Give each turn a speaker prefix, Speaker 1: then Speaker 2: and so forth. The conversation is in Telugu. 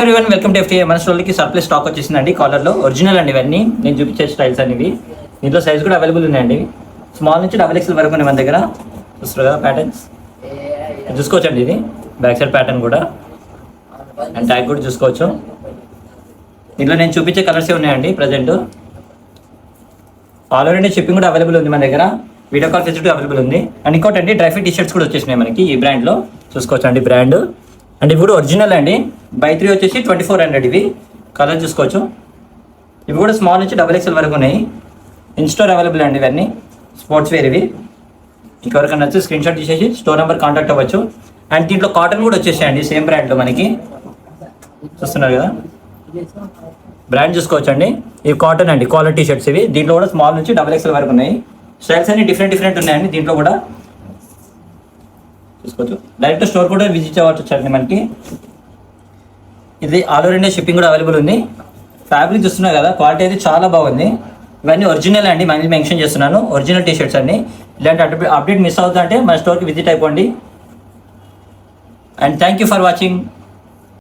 Speaker 1: Everyone welcome to FTA. మన స్టోర్కి సర్ప్లస్ స్టాక్ వచ్చేసిందండి. కాలర్లో ఒరిజినల్ అండి ఇవన్నీ. నేను చూపించే స్టైల్స్ అనేవి దీంట్లో సైజ్ కూడా అవైలబుల్ ఉన్నాయండి. స్మాల్ నుంచి XXL వరకు ఉన్నాయి మన దగ్గర. చూస్తారు కదా ప్యాటర్న్స్ చూసుకోవచ్చండి. ఇది బ్యాక్ సైడ్ ప్యాటర్న్ కూడా అండ్ ట్యాగ్ కూడా చూసుకోవచ్చు. దీంట్లో నేను చూపించే కలర్సే ఉన్నాయండి present. All over India shipping కూడా అవైలబుల్ ఉంది మన దగ్గర. వీడియో కాల్ ఫెసిలిటీ అవైలబుల్ ఉంది. అండ్ ఇంకోటండి డ్రై ఫిట్ టీ-షర్ట్స్ కూడా వచ్చేసినాయి మనకి ఈ బ్రాండ్లో. చూసుకోవచ్చు అండి బ్రాండ్. అండ్ ఇవి కూడా ఒరిజినల్ అండి. బై 3 వచ్చేసి 2400. ఇవి కలర్ చూసుకోవచ్చు. ఇవి కూడా స్మాల్ నుంచి XXL వరకు ఉన్నాయి. ఇన్స్టోర్ అవైలబుల్ అండి ఇవన్నీ. స్పోర్ట్స్ వేర్ ఇవి. ఇంకెవరికైనా నచ్చి స్క్రీన్ షాట్ తీసేసి స్టోర్ నెంబర్ కాంటాక్ట్ అవ్వచ్చు. అండ్ దీంట్లో కాటన్ కూడా వచ్చేసాయండి సేమ్ బ్రాండ్లో మనకి. చూస్తున్నారు కదా బ్రాండ్ చూసుకోవచ్చు అండి. ఇవి కాటన్ అండి, క్వాలిటీ టీ-షర్ట్స్ ఇవి. దీంట్లో కూడా స్మాల్ నుంచి XXL వరకు ఉన్నాయి. స్టైల్స్ అన్ని డిఫరెంట్ ఉన్నాయండి దీంట్లో కూడా. చూసుకోవచ్చు. డైరెక్ట్ స్టోర్ కూడా విజిట్ అవ్వచ్చు అండి మనకి. ఇది ఆల్ ఓవర్ ఇండియా షిప్పింగ్ కూడా అవైలబుల్ ఉంది. ఫ్యాబ్రిక్ చూస్తున్నారు కదా, క్వాలిటీ అయితే చాలా బాగుంది. ఇవన్నీ ఒరిజినల్ అండి, మళ్ళీ మెన్షన్ చేస్తున్నాను. ఒరిజినల్ టీ-షర్ట్స్ అండి. ఇలాంటి అప్డేట్ మిస్ అవుతుందంటే మన స్టోర్కి విజిట్ అయిపోండి. And thank you for watching.